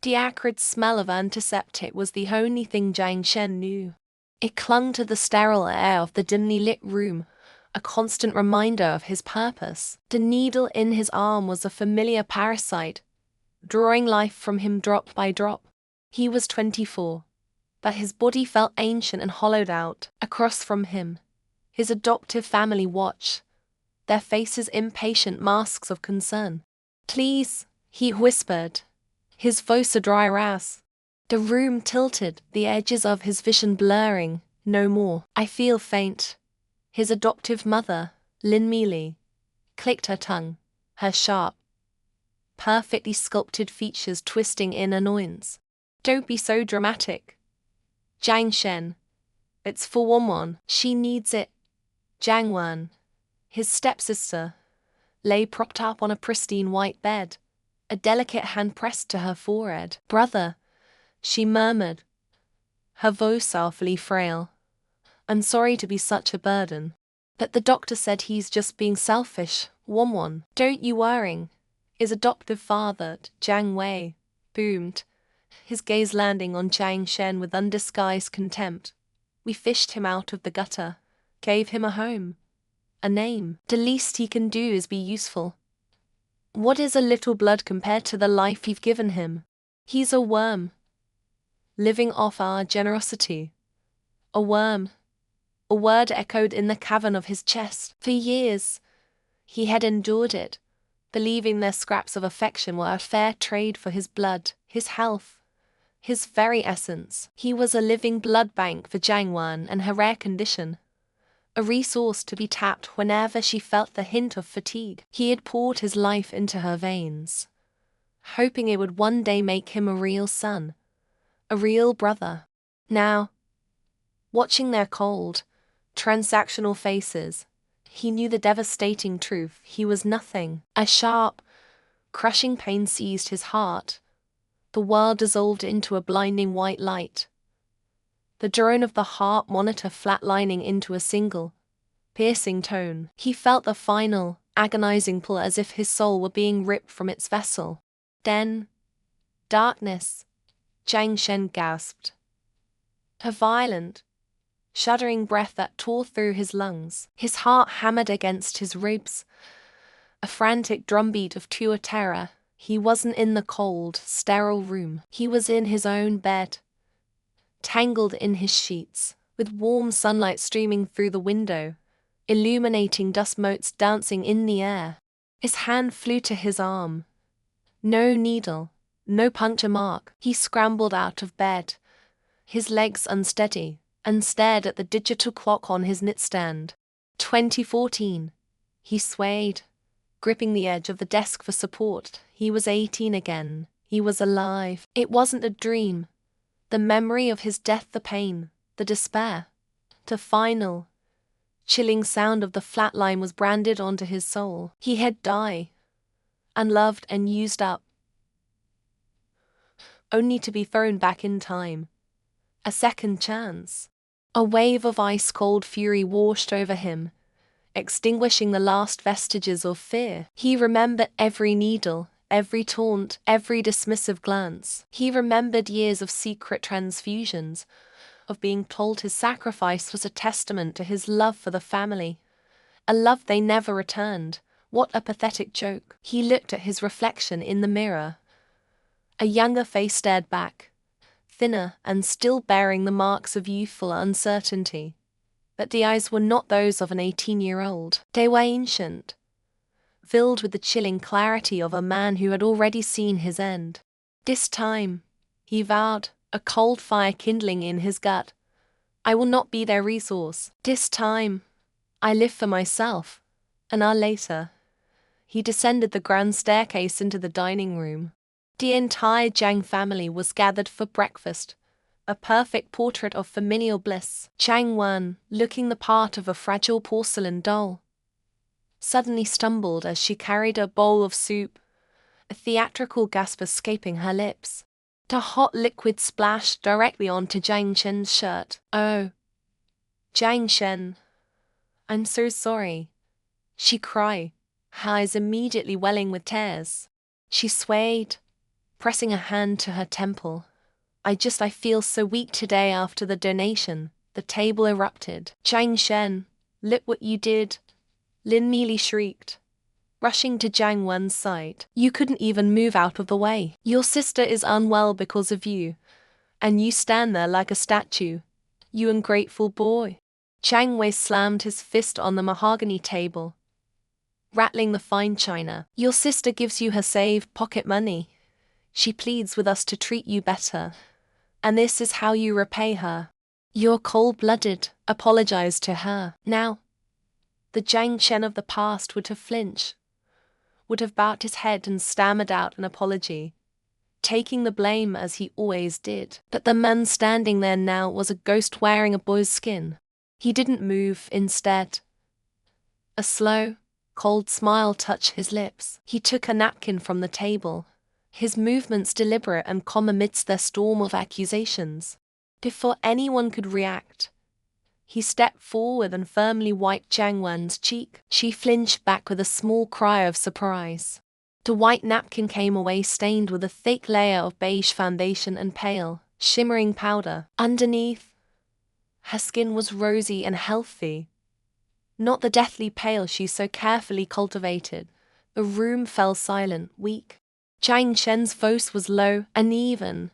The acrid smell of antiseptic was the only thing Jiang Shen knew. It clung to the sterile air of the dimly lit room, a constant reminder of his purpose. The needle in his arm was a familiar parasite, drawing life from him drop by drop. He was 24, but his body felt ancient and hollowed out. Across from him, his adoptive family watched, their faces impatient masks of concern. "Please," he whispered, his voice a dry rasp. The room tilted, the edges of his vision blurring. "No more. I feel faint." His adoptive mother, Lin Meili, clicked her tongue, her sharp, perfectly sculpted features twisting in annoyance. "Don't be so dramatic, Jiang Shen. It's for Woman. She needs it." Jiang Wen, his stepsister, lay propped up on a pristine white bed, a delicate hand pressed to her forehead. "Brother," she murmured, her voice softly frail. "I'm sorry to be such a burden, but the doctor said he's just being selfish." Woman, "Don't you worry." His adoptive father, Jiang Wei, boomed, his gaze landing on Jiang Shen with undisguised contempt. "We fished him out of the gutter, gave him a home, a name. The least he can do is be useful. What is a little blood compared to the life you've given him? He's a worm, living off our generosity." A worm. A word echoed in the cavern of his chest. For years, he had endured it, believing their scraps of affection were a fair trade for his blood, his health, his very essence. He was a living blood bank for Jiang Wen and her rare condition, a resource to be tapped whenever she felt the hint of fatigue. He had poured his life into her veins, hoping it would one day make him a real son, a real brother. Now, watching their cold, transactional faces, he knew the devastating truth. He was nothing. A sharp, crushing pain seized his heart. The world dissolved into a blinding white light. The drone of the heart monitor flatlining into a single, piercing tone. He felt the final, agonizing pull as if his soul were being ripped from its vessel. Then, darkness. Jiang Shen gasped. A violent, shuddering breath that tore through his lungs. His heart hammered against his ribs, a frantic drumbeat of pure terror. He wasn't in the cold, sterile room. He was in his own bed, tangled in his sheets, with warm sunlight streaming through the window, illuminating dust motes dancing in the air. His hand flew to his arm. No needle, no puncture mark. He scrambled out of bed, his legs unsteady, and stared at the digital clock on his nightstand. 2014. He swayed, gripping the edge of the desk for support. He was 18 again. He was alive. It wasn't a dream. The memory of his death, the pain, the despair, the final, chilling sound of the flatline was branded onto his soul. He had died, unloved and used up, only to be thrown back in time. A second chance. A wave of ice-cold fury washed over him, extinguishing the last vestiges of fear. He remembered every needle, every taunt, every dismissive glance. He remembered years of secret transfusions, of being told his sacrifice was a testament to his love for the family, a love they never returned. What a pathetic joke. He looked at his reflection in the mirror. A younger face stared back, thinner and still bearing the marks of youthful uncertainty. But the eyes were not those of an 18-year-old. They were ancient, filled with the chilling clarity of a man who had already seen his end. "This time," he vowed, a cold fire kindling in his gut, "I will not be their resource. This time, I live for myself." An hour later, he descended the grand staircase into the dining room. The entire Jiang family was gathered for breakfast, a perfect portrait of familial bliss. Jiang Wen, looking the part of a fragile porcelain doll, suddenly stumbled as she carried a bowl of soup, a theatrical gasp escaping her lips. The hot liquid splashed directly onto Jiang Shen's shirt. "Oh, Jiang Shen, I'm so sorry," she cried, her eyes immediately welling with tears. She swayed, pressing a hand to her temple. I feel so weak today after the donation." The table erupted. "Jiang Shen, look what you did!" Lin Meili shrieked, rushing to Jiang Wen's side. "You couldn't even move out of the way. Your sister is unwell because of you, and you stand there like a statue. You ungrateful boy." Jiang Wei slammed his fist on the mahogany table, rattling the fine china. "Your sister gives you her saved pocket money. She pleads with us to treat you better. And this is how you repay her. You're cold-blooded. Apologize to her." Now, the Jiang Shen of the past would have flinched, would have bowed his head and stammered out an apology, taking the blame as he always did. But the man standing there now was a ghost wearing a boy's skin. He didn't move. Instead, a slow, cold smile touched his lips. He took a napkin from the table, his movements deliberate and calm amidst their storm of accusations. Before anyone could react, he stepped forward and firmly wiped Jiang Wen's cheek. She flinched back with a small cry of surprise. The white napkin came away stained with a thick layer of beige foundation and pale, shimmering powder. Underneath, her skin was rosy and healthy, not the deathly pale she so carefully cultivated. The room fell silent, weak. Jiang Shen's voice was low, uneven,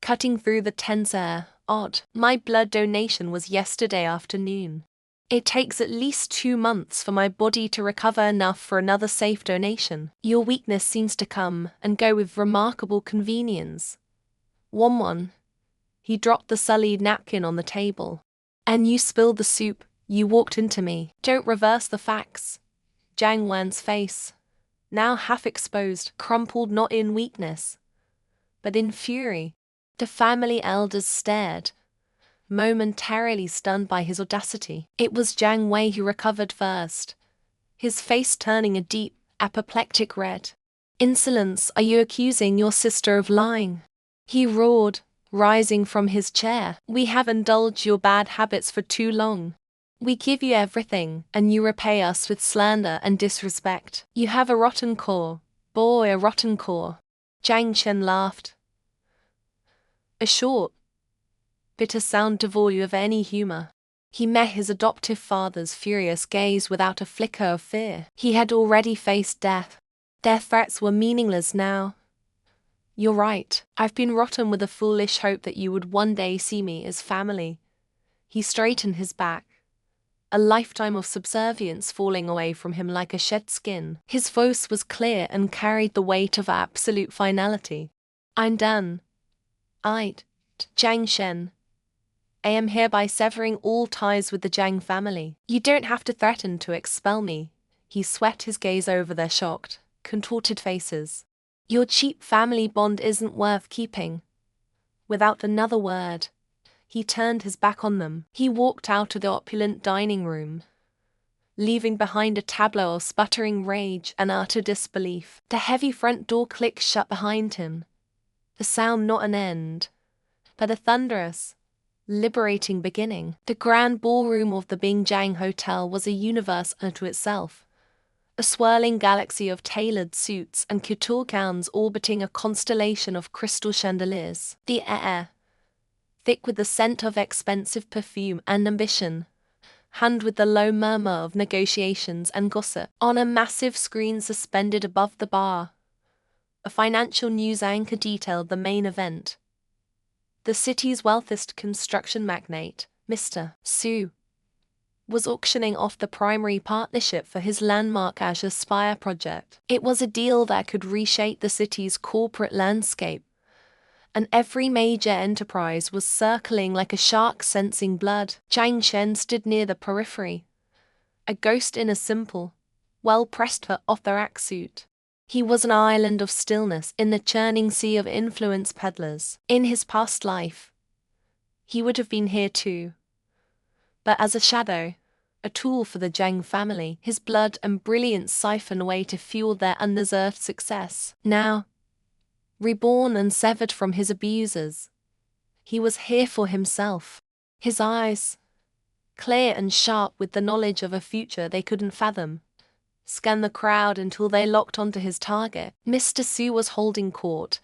cutting through the tense air. "Odd. My blood donation was yesterday afternoon. It takes at least 2 months for my body to recover enough for another safe donation. Your weakness seems to come and go with remarkable convenience. One. He dropped the sullied napkin on the table. "And you spilled the soup. You walked into me." "Don't reverse the facts." Jiang Wen's face, now half exposed, crumpled not in weakness, but in fury. The family elders stared, momentarily stunned by his audacity. It was Jiang Wei who recovered first, his face turning a deep, apoplectic red. "Insolence, are you accusing your sister of lying?" he roared, rising from his chair. "We have indulged your bad habits for too long. We give you everything, and you repay us with slander and disrespect. You have a rotten core, boy, a rotten core." Jiang Shen laughed, a short, bitter sound devoid of any humor. He met his adoptive father's furious gaze without a flicker of fear. He had already faced death. Their threats were meaningless now. "You're right. I've been rotten with the foolish hope that you would one day see me as family." He straightened his back, a lifetime of subservience falling away from him like a shed skin. His voice was clear and carried the weight of absolute finality. "I'm done. Jiang Shen. I am hereby severing all ties with the Jiang family. You don't have to threaten to expel me." He swept his gaze over their shocked, contorted faces. "Your cheap family bond isn't worth keeping." Without another word, he turned his back on them. He walked out of the opulent dining room, leaving behind a tableau of sputtering rage and utter disbelief. The heavy front door clicked shut behind him, the sound not an end, but a thunderous, liberating beginning. The grand ballroom of the Bingjiang Hotel was a universe unto itself, a swirling galaxy of tailored suits and couture gowns orbiting a constellation of crystal chandeliers. The air, thick with the scent of expensive perfume and ambition, hummed with the low murmur of negotiations and gossip. On a massive screen suspended above the bar, a financial news anchor detailed the main event. The city's wealthiest construction magnate, Mr. Su, was auctioning off the primary partnership for his landmark Azure Spire project. It was a deal that could reshape the city's corporate landscape, and every major enterprise was circling like a shark sensing blood. Jiang Shen stood near the periphery, a ghost in a simple, well-pressed off-the-rack suit. He was an island of stillness in the churning sea of influence peddlers. In his past life, he would have been here too, but as a shadow, a tool for the Jiang family. His blood and brilliance siphoned away to fuel their undeserved success. Now, reborn and severed from his abusers, he was here for himself. His eyes, clear and sharp with the knowledge of a future they couldn't fathom, scanned the crowd until they locked onto his target. Mr. Su was holding court,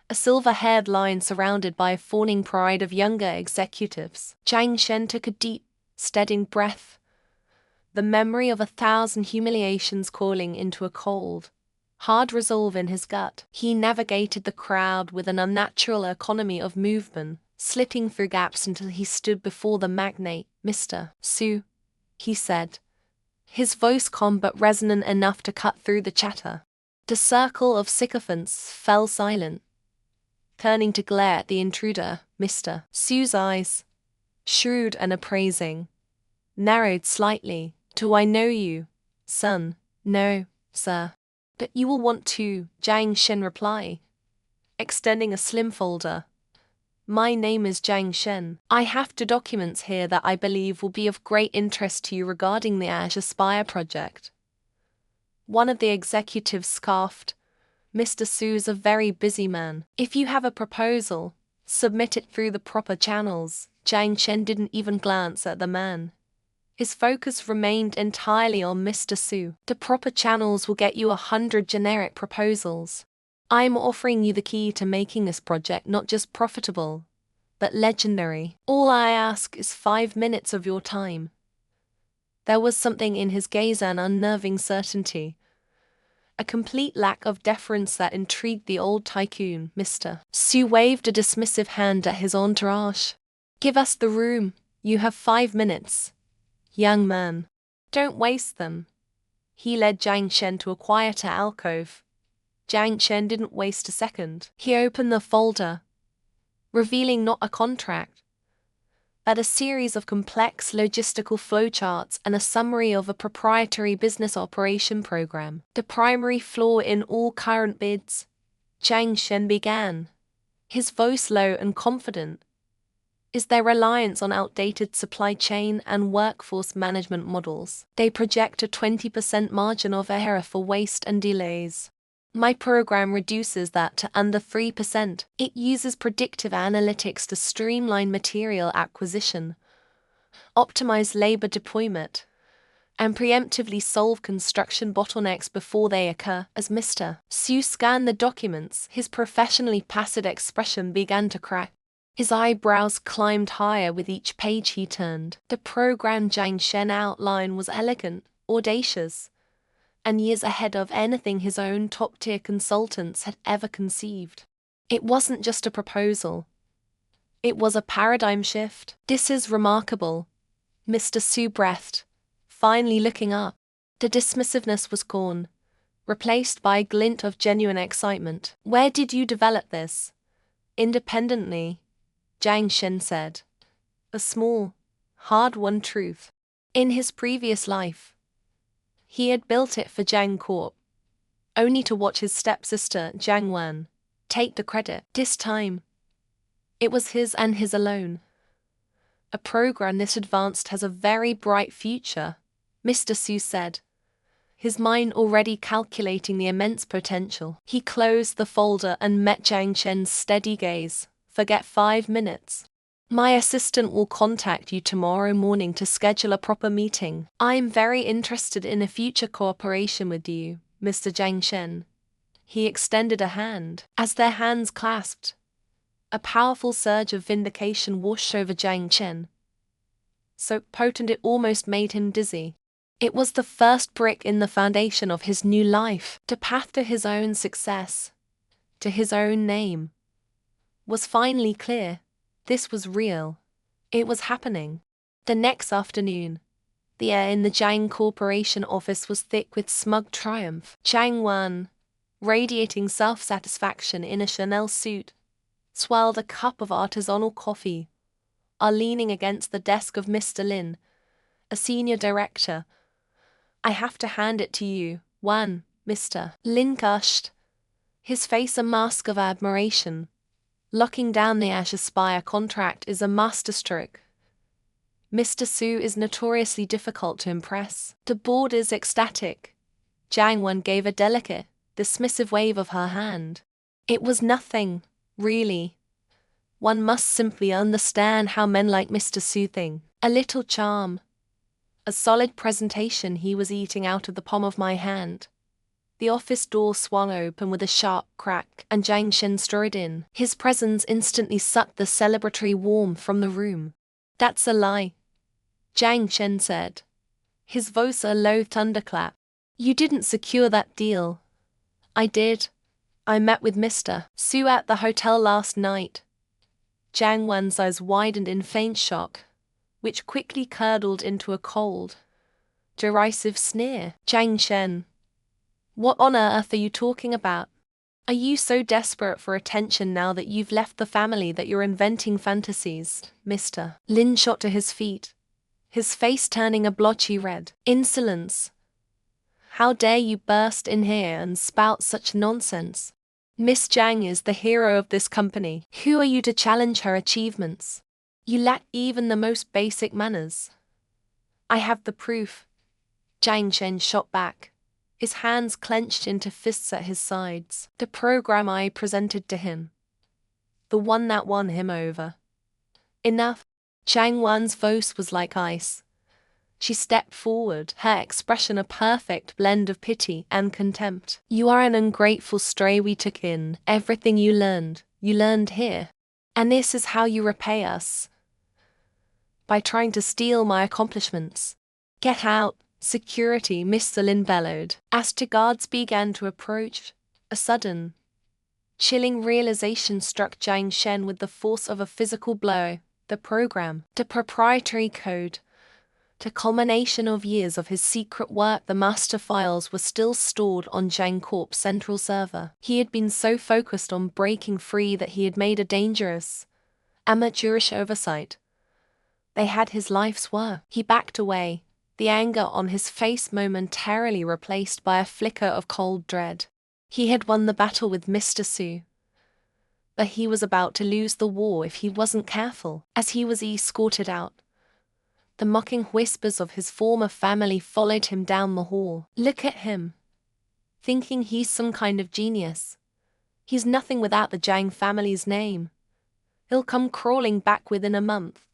a silver-haired line surrounded by a fawning pride of younger executives. Jiang Shen took a deep, steadying breath, the memory of 1,000 humiliations calling into a cold, hard resolve in his gut. He navigated the crowd with an unnatural economy of movement, slipping through gaps until he stood before the magnate. "Mr. Su," he said, his voice calm but resonant enough to cut through the chatter. The circle of sycophants fell silent, turning to glare at the intruder. Mr. Su's eyes, shrewd and appraising, narrowed slightly. "Do I know you, son?" "No, sir. But you will want to," Jiang Shen replied, extending a slim folder. "My name is Jiang Shen. I have two documents here that I believe will be of great interest to you regarding the Aspire project." One of the executives scoffed. "Mr. Su is a very busy man. If you have a proposal, submit it through the proper channels." Jiang Shen didn't even glance at the man. His focus remained entirely on Mr. Su. "The proper channels will get you 100 generic proposals. I'm offering you the key to making this project not just profitable, but legendary. All I ask is 5 minutes of your time." There was something in his gaze, an unnerving certainty, a complete lack of deference that intrigued the old tycoon. Mr. Su waved a dismissive hand at his entourage. "Give us the room. You have 5 minutes. Young man, don't waste them." He led Jiang Shen to a quieter alcove. Jiang Shen didn't waste a second. He opened the folder, revealing not a contract, but a series of complex logistical flowcharts and a summary of a proprietary business operation program. "The primary flaw in all current bids," Jiang Shen began, his voice low and confident, "is their reliance on outdated supply chain and workforce management models. They project a 20% margin of error for waste and delays. My program reduces that to under 3%. It uses predictive analytics to streamline material acquisition, optimize labor deployment, and preemptively solve construction bottlenecks before they occur." As Mr. Su scanned the documents, his professionally placid expression began to crack. His eyebrows climbed higher with each page he turned. The program Jiang Shen outlined was elegant, audacious, and years ahead of anything his own top-tier consultants had ever conceived. It wasn't just a proposal. It was a paradigm shift. "This is remarkable," Mr. Su breathed, finally looking up. The dismissiveness was gone, replaced by a glint of genuine excitement. "Where did you develop this?" "Independently," Jiang Shen said. A small, hard-won truth. In his previous life, he had built it for Jiang Corp, only to watch his stepsister, Jiang Wan, take the credit. This time, it was his and his alone. "A program this advanced has a very bright future," Mr. Su said, his mind already calculating the immense potential. He closed the folder and met Jiang Shen's steady gaze. "Forget 5 minutes. My assistant will contact you tomorrow morning to schedule a proper meeting. I'm very interested in a future cooperation with you, Mr. Jiang Shen." He extended a hand. As their hands clasped, a powerful surge of vindication washed over Jiang Shen, so potent it almost made him dizzy. It was the first brick in the foundation of his new life. The path to his own success, to his own name, was finally clear. This was real. It was happening. The next afternoon, the air in the Jiang Corporation office was thick with smug triumph. Jiang Wan, radiating self-satisfaction in a Chanel suit, swirled a cup of artisanal coffee, leaning against the desk of Mr. Lin, a senior director. "I have to hand it to you, Wan," Mr. Lin gushed, his face a mask of admiration. "Locking down the Aspire contract is a masterstroke. Mr. Su is notoriously difficult to impress." The board is ecstatic. Jiang Wan gave a delicate, dismissive wave of her hand. "It was nothing, really. One must simply understand how men like Mr. Su think. A little charm. A solid presentation." He was eating out of the palm of my hand. The office door swung open with a sharp crack, and Jiang Shen strode in. His presence instantly sucked the celebratory warmth from the room. "That's a lie," Jiang Shen said, his voice a low thunderclap. "You didn't secure that deal." "I did. I met with Mr. Su at the hotel last night." Jiang Wen's eyes widened in faint shock, which quickly curdled into a cold, derisive sneer. "Jiang Shen, what on earth are you talking about? Are you so desperate for attention now that you've left the family that you're inventing fantasies?" Mr. Lin shot to his feet, his face turning a blotchy red. "Insolence! How dare you burst in here and spout such nonsense? Miss Jiang is the hero of this company. Who are you to challenge her achievements? You lack even the most basic manners." "I have the proof," Jiang Shen shot back, his hands clenched into fists at his sides. "The program I presented to him. The one that won him over." "Enough." Jiang Wen's voice was like ice. She stepped forward, her expression a perfect blend of pity and contempt. "You are an ungrateful stray we took in. Everything you learned here. And this is how you repay us? By trying to steal my accomplishments. Get out." "Security," Mr. Lin bellowed. As the guards began to approach, a sudden, chilling realization struck Jiang Shen with the force of a physical blow. The program, the proprietary code, the culmination of years of his secret work, the master files were still stored on Jiang Corp's central server. He had been so focused on breaking free that he had made a dangerous, amateurish oversight. They had his life's work. He backed away, the anger on his face momentarily replaced by a flicker of cold dread. He had won the battle with Mr. Su, but he was about to lose the war if he wasn't careful. As he was escorted out, the mocking whispers of his former family followed him down the hall. "Look at him. Thinking he's some kind of genius. He's nothing without the Jiang family's name. He'll come crawling back within a month,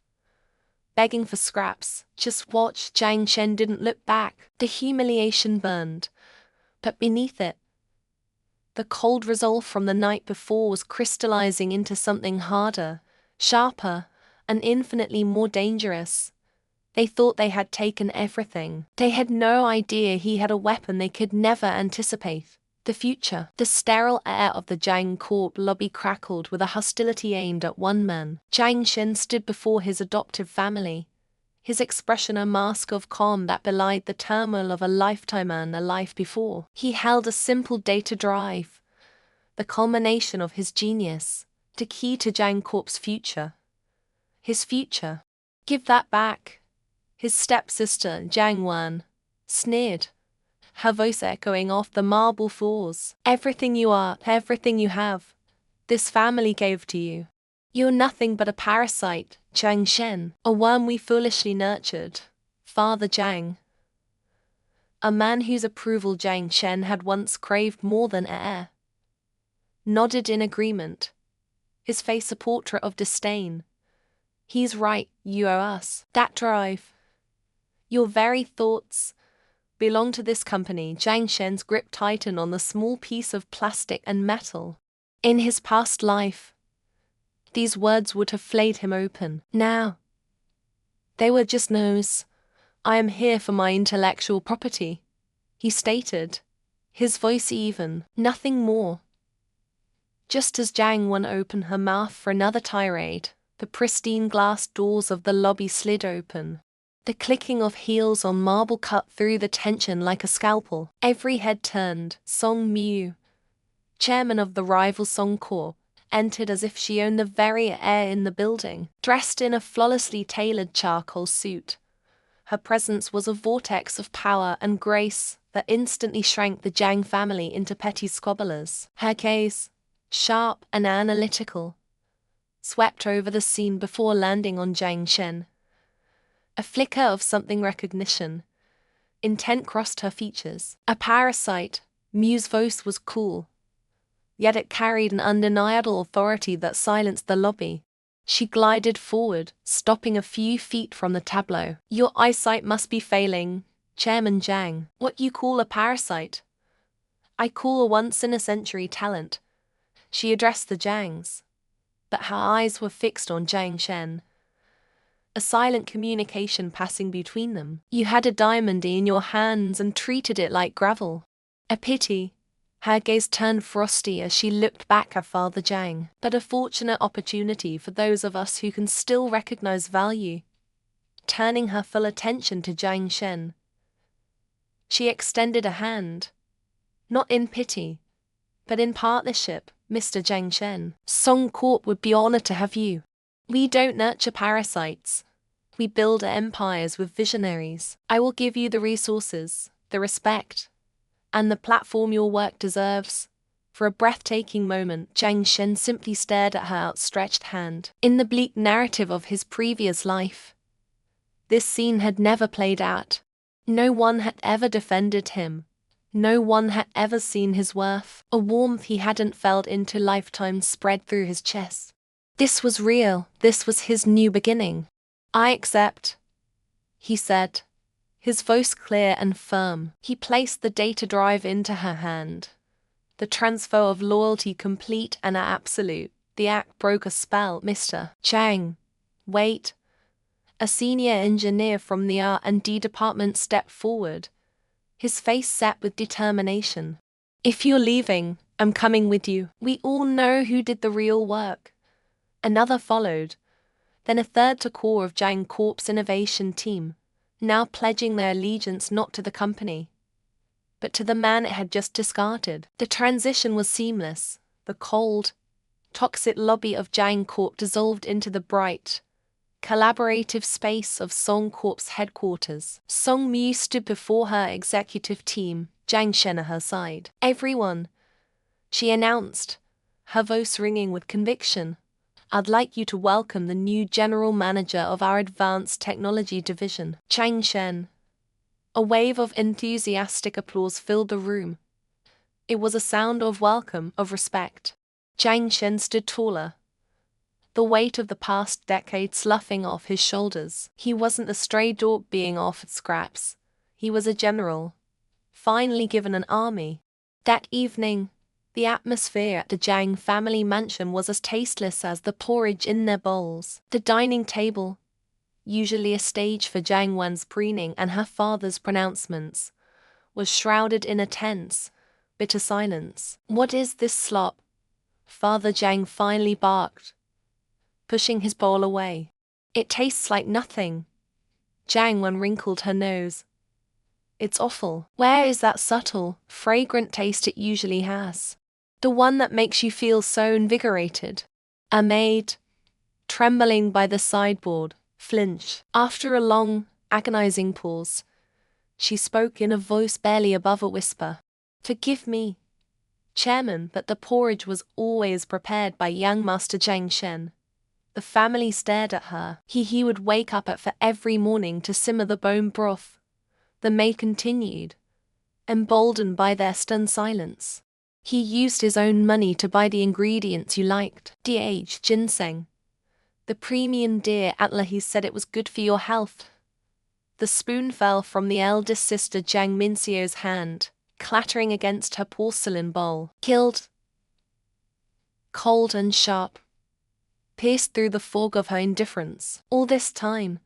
begging for scraps. Just watch." Jiang Shen didn't look back. The humiliation burned, but beneath it, the cold resolve from the night before was crystallizing into something harder, sharper, and infinitely more dangerous. They thought they had taken everything. They had no idea he had a weapon they could never anticipate. The future. The sterile air of the Jiang Corp lobby crackled with a hostility aimed at one man. Jiang Shen stood before his adoptive family, his expression a mask of calm that belied the turmoil of a lifetime and a life before. He held a simple data drive, the culmination of his genius, the key to Jiang Corp's future. His future. "Give that back," his stepsister, Jiang Wan, sneered, her voice echoing off the marble floors. "Everything you are, everything you have, this family gave to you. You're nothing but a parasite, Jiang Shen, a worm we foolishly nurtured. Father Jiang." A man whose approval Jiang Shen had once craved more than air, nodded in agreement, his face a portrait of disdain. "He's right, you owe us that drive. Your very thoughts belong to this company." Jiang Shen's grip tightened on the small piece of plastic and metal. In his past life, these words would have flayed him open. Now, they were just no's. "I am here for my intellectual property," he stated, his voice even. Nothing more. Just as Jiang Wan opened her mouth for another tirade, the pristine glass doors of the lobby slid open. The clicking of heels on marble cut through the tension like a scalpel. Every head turned. Song Mu, chairman of the rival Song Corp, entered as if she owned the very air in the building. Dressed in a flawlessly tailored charcoal suit, her presence was a vortex of power and grace that instantly shrank the Jiang family into petty squabblers. Her gaze, sharp and analytical, swept over the scene before landing on Jiang Shen. A flicker of something recognition, intent crossed her features. "A parasite," Mu's voice was cool, yet it carried an undeniable authority that silenced the lobby. She glided forward, stopping a few feet from the tableau. "Your eyesight must be failing, Chairman Jiang. What you call a parasite? I call a once-in-a-century talent. She addressed the Zhangs, but her eyes were fixed on Zhang Shen. A silent communication passing between them. You had a diamond in your hands and treated it like gravel. A pity. Her gaze turned frosty as she looked back at Father Zhang, but a fortunate opportunity for those of us who can still recognize value. Turning her full attention to Zhang Shen, she extended a hand. Not in pity, but in partnership. Mr. Zhang Shen, Song Corp would be honored to have you. We don't nurture parasites. We build empires with visionaries. I will give you the resources, the respect, and the platform your work deserves. For a breathtaking moment, Zhang Shen simply stared at her outstretched hand. In the bleak narrative of his previous life, this scene had never played out. No one had ever defended him. No one had ever seen his worth. A warmth he hadn't felt into lifetimes spread through his chest. This was real. This was his new beginning. I accept, he said, his voice clear and firm. He placed the data drive into her hand. The transfer of loyalty complete and absolute. The act broke a spell. Mr. Chang, wait. A senior engineer from the R&D department stepped forward. His face set with determination. If you're leaving, I'm coming with you. We all know who did the real work. Another followed. Then a third to core of Zhang Corp's innovation team, now pledging their allegiance not to the company, but to the man it had just discarded. The transition was seamless. The cold, toxic lobby of Zhang Corp dissolved into the bright, collaborative space of Song Corp's headquarters. Song Mu stood before her executive team, Zhang Shen at her side. Everyone, she announced, her voice ringing with conviction. I'd like you to welcome the new general manager of our advanced technology division, Zhang Shen. A wave of enthusiastic applause filled the room. It was a sound of welcome, of respect. Zhang Shen stood taller, the weight of the past decade sloughing off his shoulders. He wasn't a stray dog being offered scraps. He was a general, finally given an army. That evening, the atmosphere at the Zhang family mansion was as tasteless as the porridge in their bowls. The dining table, usually a stage for Zhang Wen's preening and her father's pronouncements, was shrouded in a tense, bitter silence. What is this slop? Father Zhang finally barked, pushing his bowl away. It tastes like nothing. Zhang Wen wrinkled her nose. It's awful. Where is that subtle, fragrant taste it usually has? The one that makes you feel so invigorated. A maid, trembling by the sideboard, flinched. After a long, agonizing pause, she spoke in a voice barely above a whisper. Forgive me, Chairman, but the porridge was always prepared by young Master Zhang Shen. The family stared at her. He would wake up for every morning to simmer the bone broth. The maid continued, emboldened by their stunned silence. He used his own money to buy the ingredients you liked. DH ginseng. The premium deer antler, he said it was good for your health. The spoon fell from the eldest sister Zhang Minxio's hand, clattering against her porcelain bowl. Killed. Cold and sharp. Pierced through the fog of her indifference. All this time,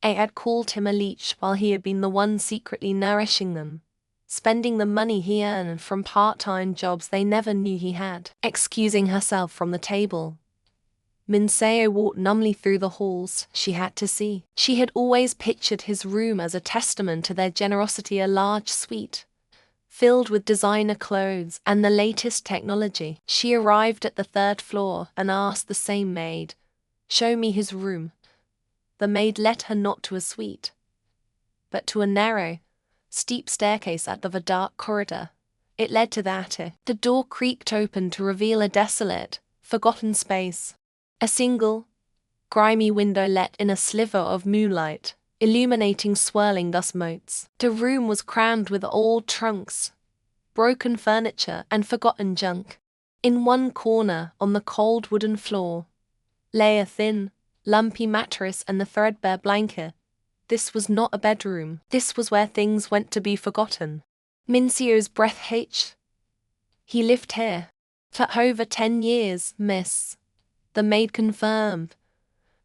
I had called him a leech while he had been the one secretly nourishing them, spending the money he earned from part-time jobs they never knew he had. Excusing herself from the table, Minseo walked numbly through the halls. She had to see. She had always pictured his room as a testament to their generosity, a large suite, filled with designer clothes and the latest technology. She arrived at the third floor and asked the same maid, "Show me his room." The maid led her not to a suite, but to a narrow, steep staircase out of a dark corridor. It led to the attic. The door creaked open to reveal a desolate, forgotten space. A single, grimy window let in a sliver of moonlight, illuminating swirling dust motes. The room was crammed with old trunks, broken furniture, and forgotten junk. In one corner, on the cold wooden floor, lay a thin, lumpy mattress and a threadbare blanket. This was not a bedroom. This was where things went to be forgotten. Minxio's breath hitched. He lived here for over 10 years, miss. The maid confirmed,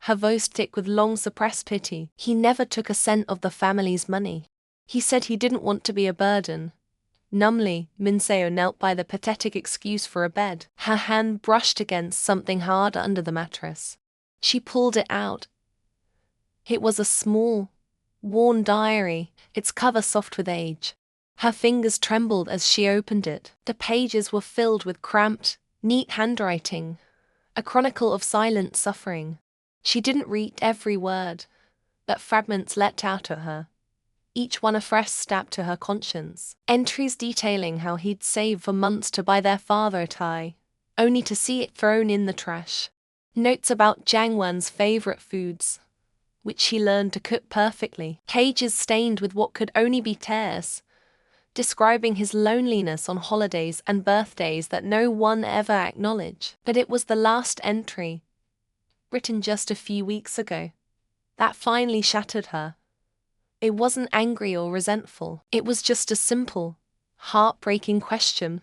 her voice thick with long suppressed pity. He never took a cent of the family's money. He said he didn't want to be a burden. Numbly, Minseo knelt by the pathetic excuse for a bed. Her hand brushed against something hard under the mattress. She pulled it out. It was a small, worn diary, its cover soft with age. Her fingers trembled as she opened it. The pages were filled with cramped, neat handwriting, a chronicle of silent suffering. She didn't read every word, but fragments leapt out at her, each one a fresh stab to her conscience. Entries detailing how he'd saved for months to buy their father a tie, only to see it thrown in the trash. Notes about Jiang Wen's favorite foods, which he learned to cook perfectly. Pages stained with what could only be tears, describing his loneliness on holidays and birthdays that no one ever acknowledged. But it was the last entry, written just a few weeks ago, that finally shattered her. It wasn't angry or resentful. It was just a simple, heartbreaking question,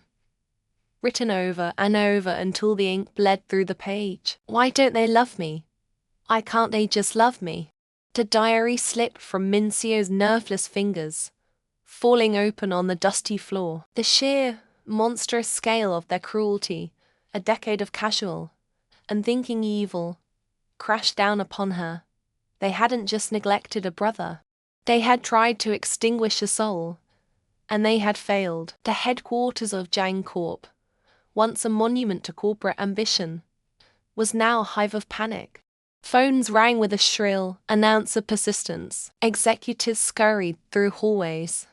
written over and over until the ink bled through the page. Why don't they love me? Why can't they just love me? The diary slipped from Minseo's nerveless fingers, falling open on the dusty floor. The sheer, monstrous scale of their cruelty, a decade of casual, unthinking evil, crashed down upon her. They hadn't just neglected a brother. They had tried to extinguish a soul, and they had failed. The headquarters of Jiang Corp, once a monument to corporate ambition, was now a hive of panic. Phones rang with a shrill, announcer persistence. Executives scurried through hallways,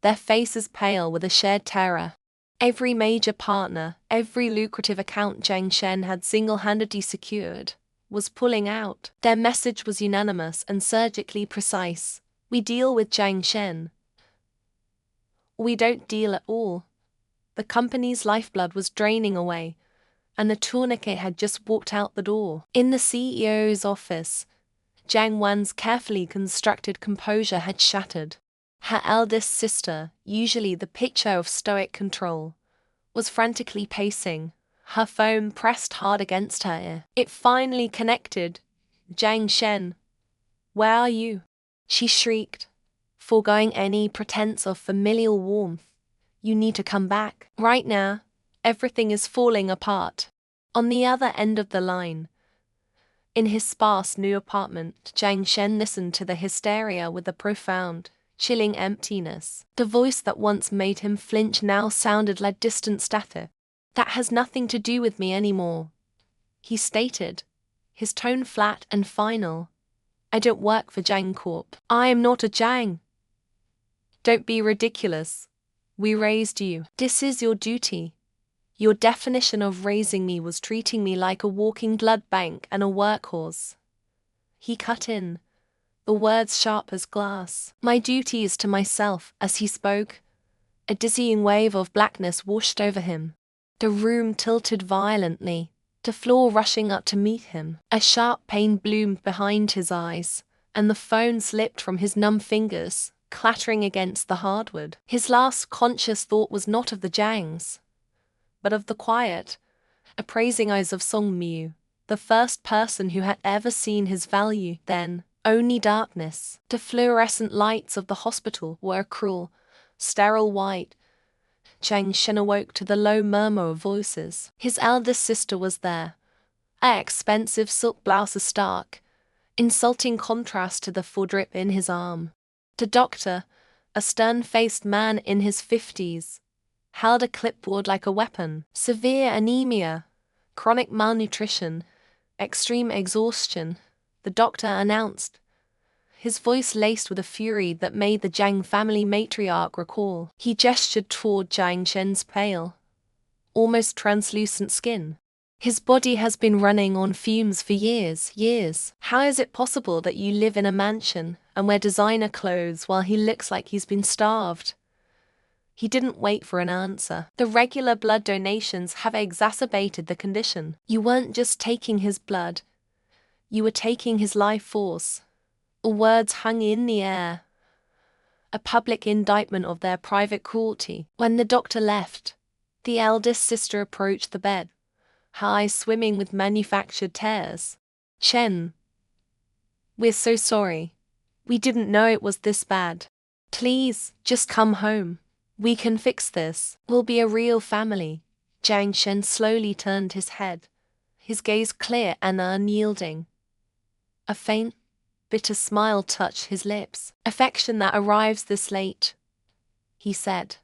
their faces pale with a shared terror. Every major partner, every lucrative account Jiang Shen had single-handedly secured, was pulling out. Their message was unanimous and surgically precise. We deal with Jiang Shen. We don't deal at all. The company's lifeblood was draining away, and the tourniquet had just walked out the door. In the CEO's office, Jiang Wan's carefully constructed composure had shattered. Her eldest sister, usually the picture of stoic control, was frantically pacing, her phone pressed hard against her ear. It finally connected. Jiang Shen, where are you? She shrieked, foregoing any pretense of familial warmth. You need to come back. Right now, everything is falling apart. On the other end of the line, in his sparse new apartment, Jiang Shen listened to the hysteria with a profound, chilling emptiness. The voice that once made him flinch now sounded like distant static. That has nothing to do with me anymore, he stated, his tone flat and final. I don't work for Jiang Corp. I am not a Jiang. Don't be ridiculous. We raised you. This is your duty. Your definition of raising me was treating me like a walking blood bank and a workhorse. He cut in, the words sharp as glass. My duty is to myself. As he spoke, a dizzying wave of blackness washed over him. The room tilted violently, the floor rushing up to meet him. A sharp pain bloomed behind his eyes, and the phone slipped from his numb fingers, clattering against the hardwood. His last conscious thought was not of the Jiangs, but of the quiet, appraising eyes of Song Miu, the first person who had ever seen his value. Then, only darkness. The fluorescent lights of the hospital were a cruel, sterile white. Jiang Shen awoke to the low murmur of voices. His eldest sister was there, her expensive silk blouse a stark, insulting contrast to the full drip in his arm. The doctor, a stern-faced man in his 50s, held a clipboard like a weapon. Severe anemia, chronic malnutrition, extreme exhaustion, the doctor announced, his voice laced with a fury that made the Jiang family matriarch recoil. He gestured toward Jiang Shen's pale, almost translucent skin. His body has been running on fumes for years. How is it possible that you live in a mansion and wear designer clothes while he looks like he's been starved? He didn't wait for an answer. The regular blood donations have exacerbated the condition. You weren't just taking his blood. You were taking his life force. Words hung in the air, a public indictment of their private cruelty. When the doctor left, The eldest sister approached the bed, her eyes swimming with manufactured tears. Chen, we're so sorry. We didn't know it was this bad. Please, just come home. We can fix this. We'll be a real family. Jiang Shen slowly turned his head, his gaze clear and unyielding. A faint, bitter smile touched his lips. Affection that arrives this late, he said.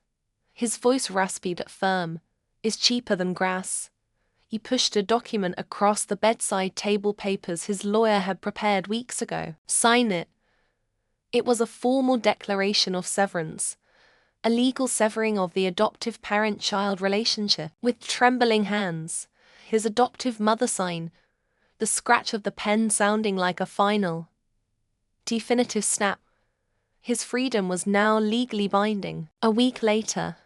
His voice raspy but firm, is cheaper than grass. He pushed a document across the bedside table, papers his lawyer had prepared weeks ago. Sign it. It was a formal declaration of severance, a legal severing of the adoptive parent-child relationship. With trembling hands, his adoptive mother signed, the scratch of the pen sounding like a final, definitive snap. His freedom was now legally binding. A week later,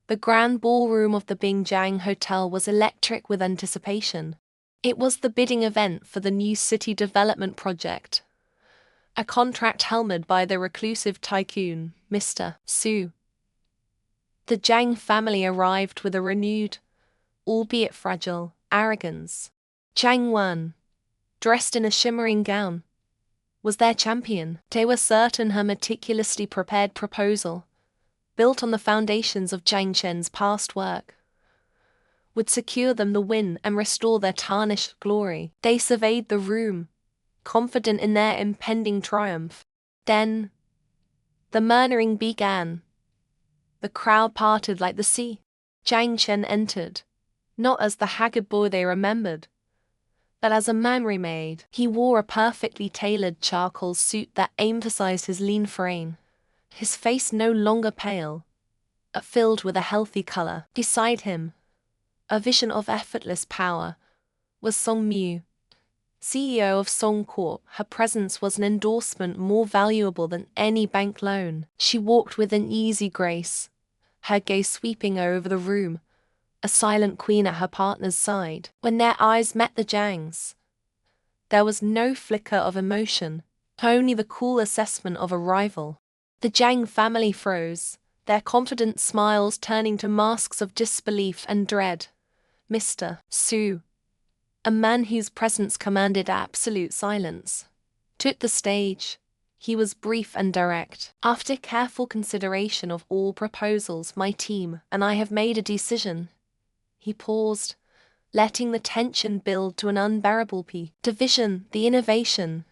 the grand ballroom of the Bingjiang Hotel was electric with anticipation. It was the bidding event for the new city development project, a contract helmed by the reclusive tycoon, Mr. Su. The Jiang family arrived with a renewed, albeit fragile, arrogance. Jiang Wen, dressed in a shimmering gown, was their champion. They were certain her meticulously prepared proposal, built on the foundations of Jiang Shen's past work, would secure them the win and restore their tarnished glory. They surveyed the room, confident in their impending triumph. Then, the murmuring began. The crowd parted like the sea. Jiang Shen entered, not as the haggard boy they remembered, but as a man remade. He wore a perfectly tailored charcoal suit that emphasized his lean frame, his face no longer pale, but filled with a healthy color. Beside him, a vision of effortless power, was Song Mu, CEO of Song Corp. Her presence was an endorsement more valuable than any bank loan. She walked with an easy grace, her gaze sweeping over the room, a silent queen at her partner's side. When their eyes met the Jiang's, there was no flicker of emotion, only the cool assessment of a rival. The Jiang family froze, their confident smiles turning to masks of disbelief and dread. Mr. Su, a man whose presence commanded absolute silence, took the stage. He was brief and direct. After careful consideration of all proposals, my team and I have made a decision. He paused, letting the tension build to an unbearable peak. Division, the innovation,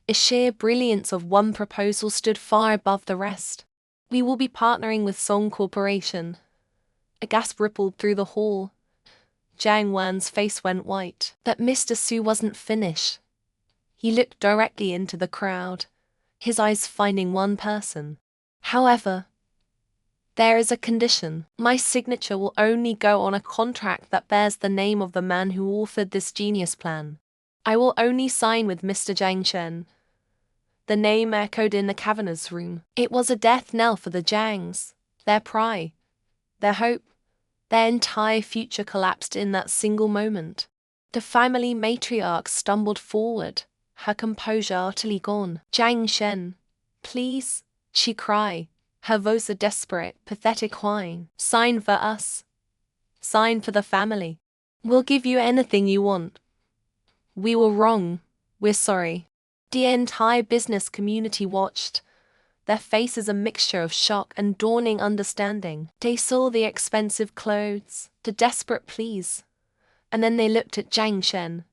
the sheer brilliance of one proposal stood far above the rest. We will be partnering with Song Corporation. A gasp rippled through the hall. Jiang Wan's face went white. But Mr. Su wasn't finished. He looked directly into the crowd, his eyes finding one person. However, there is a condition. My signature will only go on a contract that bears the name of the man who authored this genius plan. I will only sign with Mr. Jiang Shen. The name echoed in the cavernous room. It was a death knell for the Jiangs, their pride, their hope. Their entire future collapsed in that single moment. The family matriarch stumbled forward, her composure utterly gone. Jiang Shen, please, she cried, her voice a desperate, pathetic whine. Sign for us. Sign for the family. We'll give you anything you want. We were wrong. We're sorry. The entire business community watched, their faces a mixture of shock and dawning understanding. They saw the expensive clothes, the desperate pleas, and then they looked at Jiang Shen,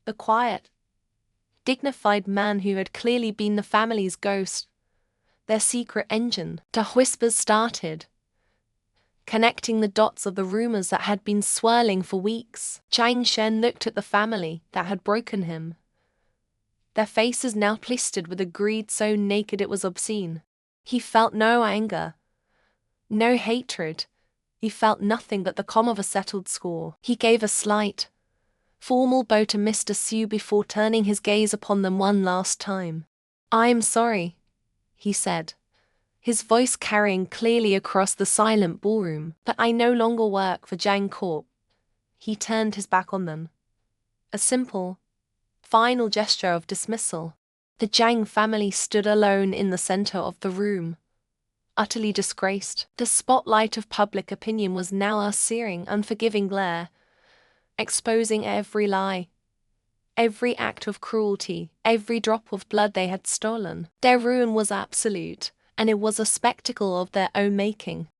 the quiet, dignified man who had clearly been the family's ghost, their secret engine. The whispers started, connecting the dots of the rumors that had been swirling for weeks. Jiang Shen looked at the family that had broken him, their faces now blistered with a greed so naked it was obscene. He felt no anger, no hatred. He felt nothing but the calm of a settled score. He gave a slight, formal bow to Mr. Su before turning his gaze upon them one last time. "I'm sorry," he said, his voice carrying clearly across the silent ballroom, "but I no longer work for Jiang Corp." He turned his back on them. A simple, final gesture of dismissal. The Jiang family stood alone in the center of the room, utterly disgraced. The spotlight of public opinion was now a searing, unforgiving glare, exposing every lie, every act of cruelty, every drop of blood they had stolen. Their ruin was absolute, and it was a spectacle of their own making.